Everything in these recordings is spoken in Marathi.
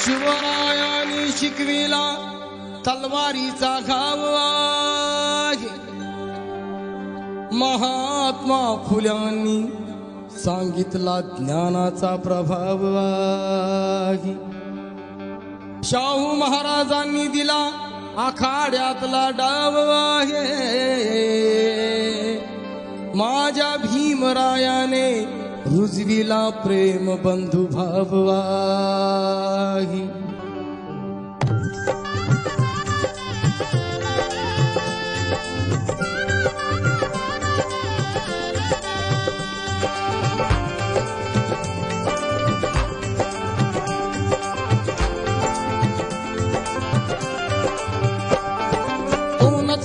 शिवरायांनी शिकविला तलवारीचा घाव आहे. महात्मा फुल्यांनी सांगितला ज्ञानाचा प्रभाव आहे. शाहू महाराजांनी दिला आखाड्यातला डाव आहे. माझ्या भीमरायाने रुजविला प्रेम बंधुभाव आहे.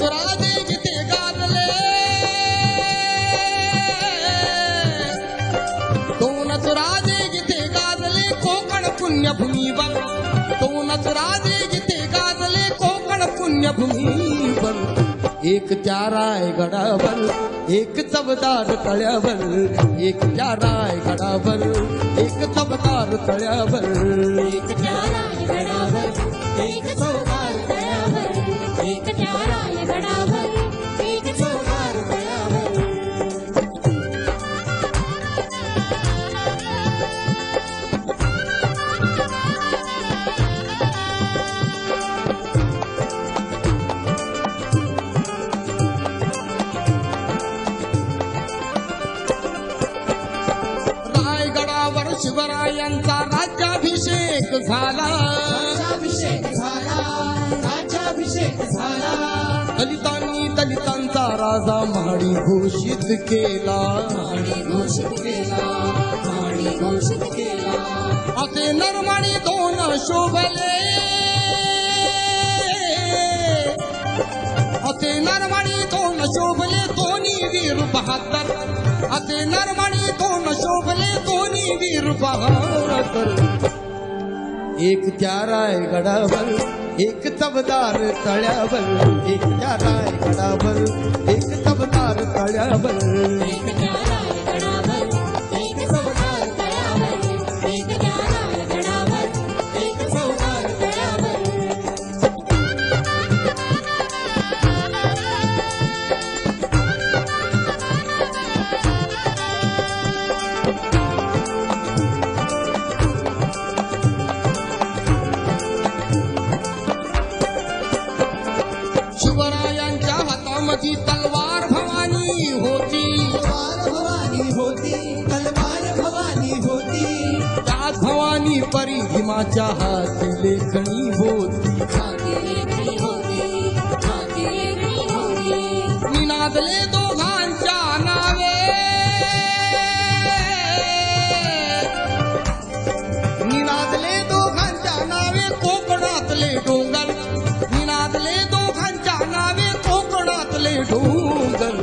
राजे जिथे गाजले दोनच राजे जिथे गाजले कोकण पुण्यभूमीवर. दोनच राजे जिथे गाजले कोकण पुण्यभूमीवर. एक त्या रायगडावर एक चवदार तळ्यावर. एक त्या रायगडावर एक चवदार तळ्यावर. एक त्या रायगडावर एक चवदार तळ्यावर. एक त्या रायगडावर एक चवदार तळ्यावर. रायगडावर शिवरायांचा राज्याभिषेक झाला. राज्याभिषेक झाला. राज्याभिषेक झाला. दलितांनी दलितांचा राजा महाडी घोषित केला. आणि घोषित केला. आणि घोषित केला. असे नरमाणी दोन शोभले. असे नरमाणी दोन शोभले दोन्ही वीर बहादर. असे नरमाणी दोन शोभले दोन्ही वीर बहादर. एक त्या रायगडावर एक चवदार तळ्यावर. एक त्या रायगडावर एक चवदार तळ्यावर. एक त्या रायगडावर एक चवदार तळ्यावर. एक त्या रायगडावर एक चवदार तळ्यावर. शिवरायांच्या हातामध्ये तलवार भवानी होती. तलवार भवानी होती. तलवार भवानी होती. त्याच भवानी परी भीमाच्या हाती लेखणी होती. हाती लेखणी होती. हाती लेखणी होती. निनादले दोघांच्या नावे. निनादले दोघांच्या नावे कोकणातले डोंगर. निनादले दोघांच्या नावे कोकणातले डोंगर.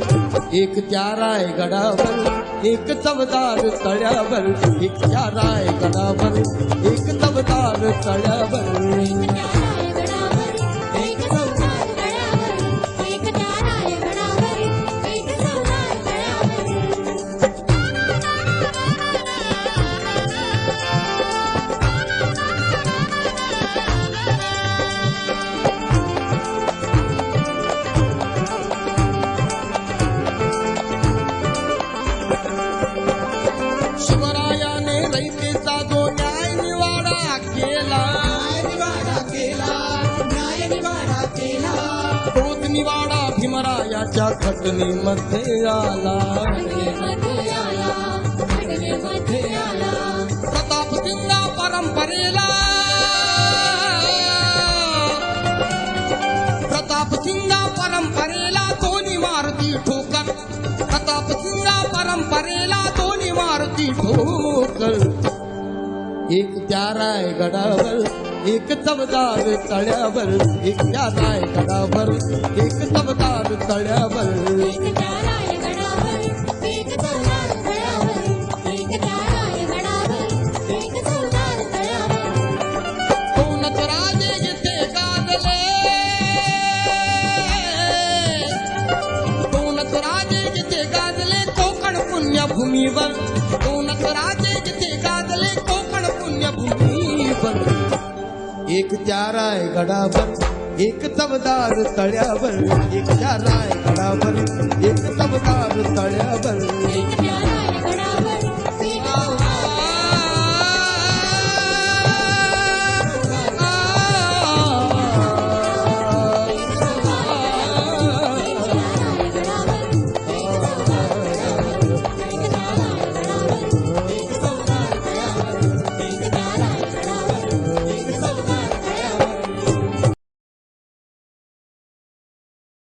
एक त्या रायगडावर एक चवदार तळ्यावर. एक त्या रायगडावर एक चवदार तळ्यावर. एक त्या रायगडावर एक चवदार तळ्यावर. एक त्या रायगडावर एक चवदार तळ्यावर. शिवरायाने रयतेचा जो न्याय निवाडा केला. निवाडा केला. न्याय निवाडा केला. तोच निवाडा भीमरायाच्या घटनेमध्ये आला. घटनेमध्ये आला. घटनेमध्ये आला. प्रतापसिंगा परंपरेला. प्रतापसिंगा परंपरेला दोन्ही मारुती ठोकर. प्रतापसिंगा परंपरेला दोन्ही मारुती ठोकर. एक त्या रायगडावर एक चवदार तळ्यावर. एक त्या रायगडावर एक चवदार तळ्यावर. एक त्या रायगडावर एक चवदार तळ्यावर. एक त्या रायगडावर एक चवदार तळ्यावर. दोनच राजे जिथे गाजले. दोनच राजे जिथे गाजले कोकण पुण्यभूमीवर. दोनच राजे जिथे गाजले कोकण पुण्यभूमीवर. एक त्या रायगडावर एक तबदार तळ्यावर एक त्या रायगडावर एक तबदार तळ्यावर एक त्या रायगडावर